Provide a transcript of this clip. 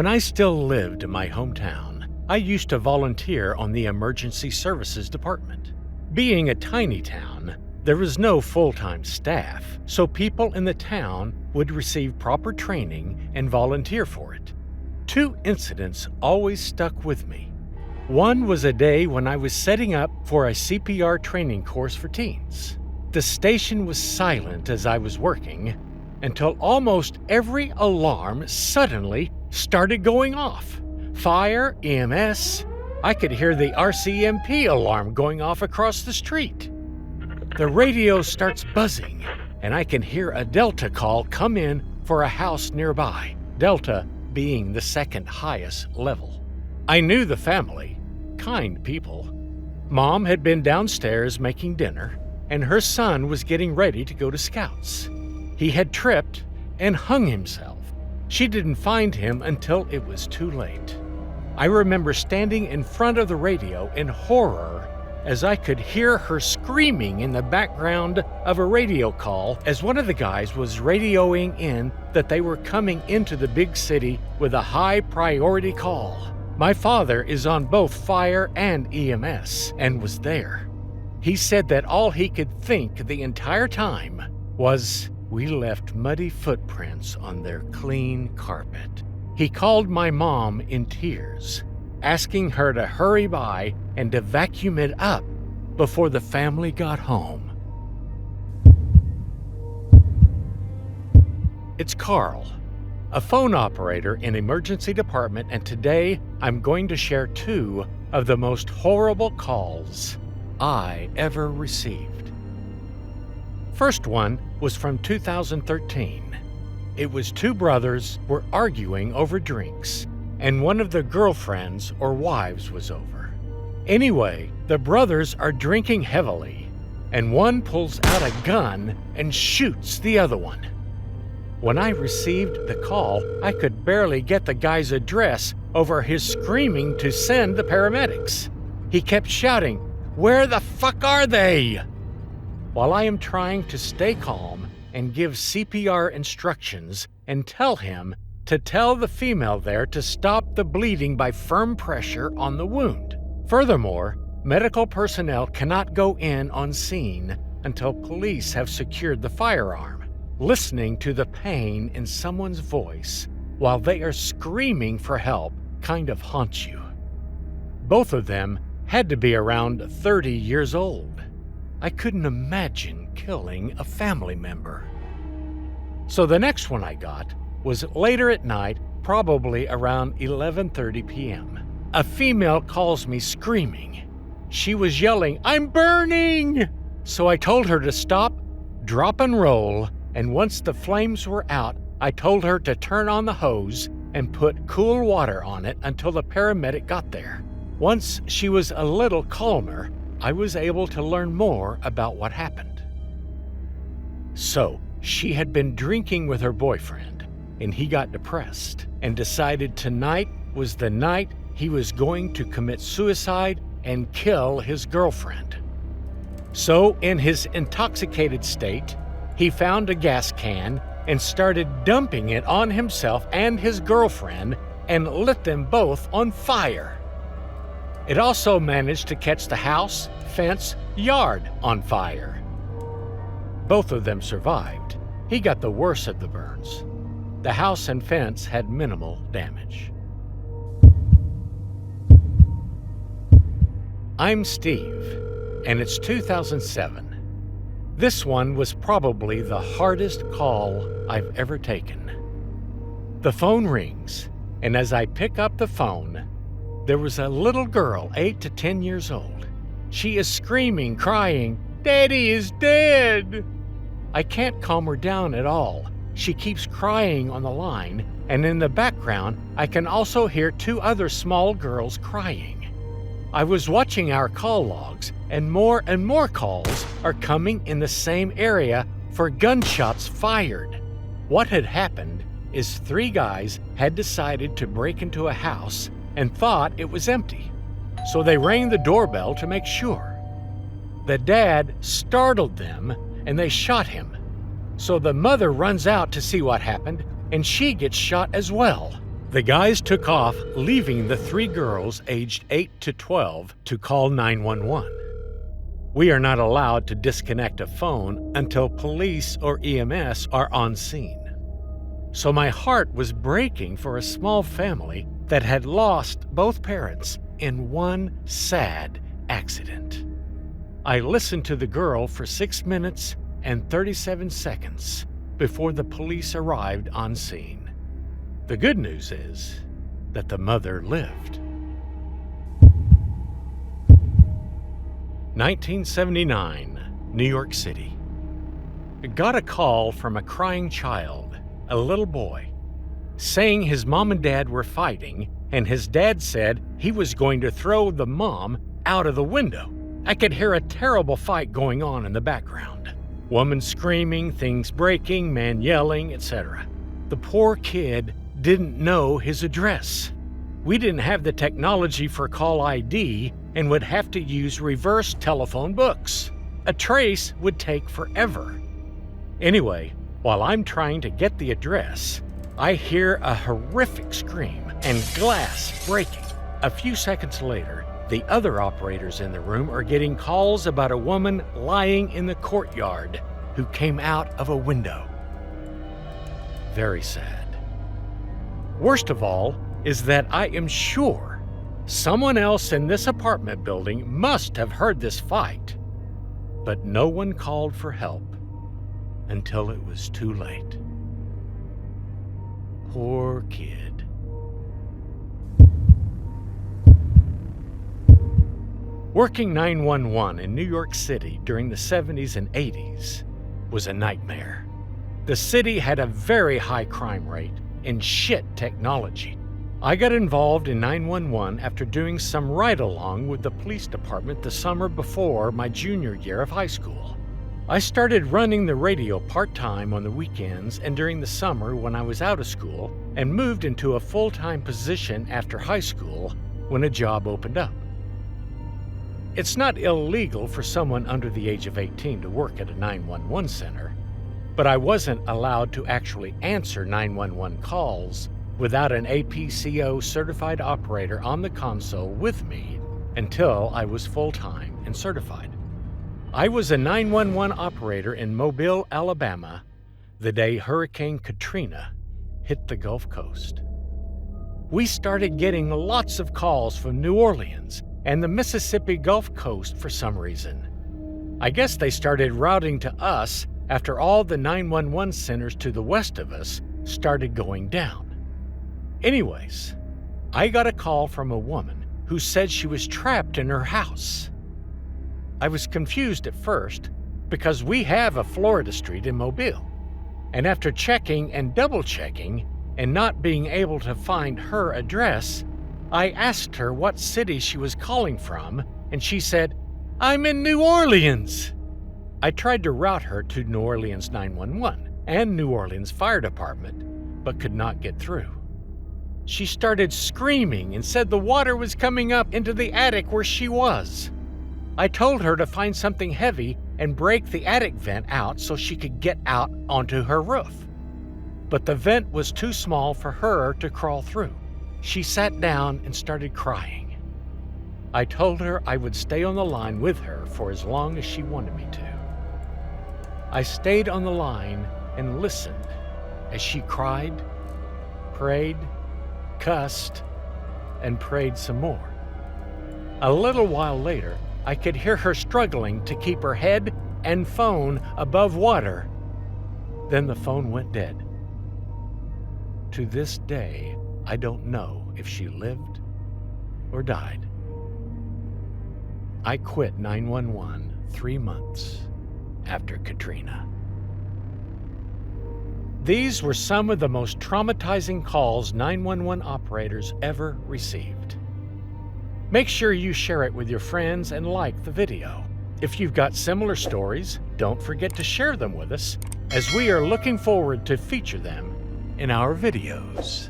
When I still lived in my hometown, I used to volunteer on the Emergency Services Department. Being a tiny town, there was no full-time staff, so people in the town would receive proper training and volunteer for it. 2 incidents always stuck with me. One was a day when I was setting up for a CPR training course for teens. The station was silent as I was working until almost every alarm suddenly started going off. Fire, EMS, I could hear the RCMP alarm going off across the street. The radio starts buzzing, and I can hear a Delta call come in for a house nearby, Delta being the second highest level. I knew the family, kind people. Mom had been downstairs making dinner, and her son was getting ready to go to Scouts. He had tripped and hung himself. She didn't find him until it was too late. I remember standing in front of the radio in horror as I could hear her screaming in the background of a radio call as one of the guys was radioing in that they were coming into the big city with a high priority call. My father is on both fire and EMS and was there. He said that all he could think the entire time was, "We left muddy footprints on their clean carpet." He called my mom in tears, asking her to hurry by and to vacuum it up before the family got home. It's Carl, a phone operator in emergency department, and today I'm going to share 2 of the most horrible calls I ever received. First one was from 2013. It was 2 brothers were arguing over drinks, and one of the girlfriends or wives was over. Anyway, the brothers are drinking heavily, and one pulls out a gun and shoots the other one. When I received the call, I could barely get the guy's address over his screaming to send the paramedics. He kept shouting, "Where the fuck are they?" While I am trying to stay calm and give CPR instructions and tell him to tell the female there to stop the bleeding by firm pressure on the wound. Furthermore, medical personnel cannot go in on scene until police have secured the firearm. Listening to the pain in someone's voice while they are screaming for help kind of haunts you. Both of them had to be around 30 years old. I couldn't imagine killing a family member. So the next one I got was later at night, probably around 11:30 p.m. A female calls me screaming. She was yelling, "I'm burning!" So I told her to stop, drop and roll, and once the flames were out, I told her to turn on the hose and put cool water on it until the paramedic got there. Once she was a little calmer, I was able to learn more about what happened. So, she had been drinking with her boyfriend, and he got depressed and decided tonight was the night he was going to commit suicide and kill his girlfriend. So, in his intoxicated state, he found a gas can and started dumping it on himself and his girlfriend and lit them both on fire. It also managed to catch the house, fence, yard on fire. Both of them survived. He got the worst of the burns. The house and fence had minimal damage. I'm Steve, and it's 2007. This one was probably the hardest call I've ever taken. The phone rings, and as I pick up the phone, there was a little girl, 8 to 10 years old. She is screaming, crying, "Daddy is dead!" I can't calm her down at all. She keeps crying on the line, and in the background, I can also hear 2 other small girls crying. I was watching our call logs, and more calls are coming in the same area for gunshots fired. What had happened is 3 guys had decided to break into a house and thought it was empty, so they rang the doorbell to make sure. The dad startled them and they shot him. So the mother runs out to see what happened, and she gets shot as well. The guys took off, leaving the 3 girls aged 8 to 12 to call 911. We are not allowed to disconnect a phone until police or EMS are on scene. So my heart was breaking for a small family that had lost both parents in one sad accident. I listened to the girl for 6 minutes and 37 seconds before the police arrived on scene. The good news is that the mother lived. 1979, New York City. I got a call from a crying child, a little boy, saying his mom and dad were fighting, and his dad said he was going to throw the mom out of the window. I could hear a terrible fight going on in the background. Woman screaming, things breaking, man yelling, etc. The poor kid didn't know his address. We didn't have the technology for call ID and would have to use reverse telephone books. A trace would take forever. Anyway, while I'm trying to get the address, I hear a horrific scream and glass breaking. A few seconds later, the other operators in the room are getting calls about a woman lying in the courtyard who came out of a window. Very sad. Worst of all is that I am sure someone else in this apartment building must have heard this fight, but no one called for help until it was too late. Poor kid. Working 911 in New York City during the 70s and 80s was a nightmare. The city had a very high crime rate and shit technology. I got involved in 911 after doing some ride-along with the police department the summer before my junior year of high school. I started running the radio part-time on the weekends and during the summer when I was out of school, and moved into a full-time position after high school when a job opened up. It's not illegal for someone under the age of 18 to work at a 911 center, but I wasn't allowed to actually answer 911 calls without an APCO certified operator on the console with me until I was full-time and certified. I was a 911 operator in Mobile, Alabama, the day Hurricane Katrina hit the Gulf Coast. We started getting lots of calls from New Orleans and the Mississippi Gulf Coast for some reason. I guess they started routing to us after all the 911 centers to the west of us started going down. Anyways, I got a call from a woman who said she was trapped in her house. I was confused at first because we have a Florida street in Mobile, and after checking and double-checking and not being able to find her address, I asked her what city she was calling from, and she said, "I'm in New Orleans." I tried to route her to New Orleans 911 and New Orleans Fire Department, but could not get through. She started screaming and said the water was coming up into the attic where she was. I told her to find something heavy and break the attic vent out so she could get out onto her roof. But the vent was too small for her to crawl through. She sat down and started crying. I told her I would stay on the line with her for as long as she wanted me to. I stayed on the line and listened as she cried, prayed, cussed, and prayed some more. A little while later, I could hear her struggling to keep her head and phone above water. Then the phone went dead. To this day, I don't know if she lived or died. I quit 911 3 months after Katrina. These were some of the most traumatizing calls 911 operators ever received. Make sure you share it with your friends and like the video. If you've got similar stories, don't forget to share them with us, as we are looking forward to feature them in our videos.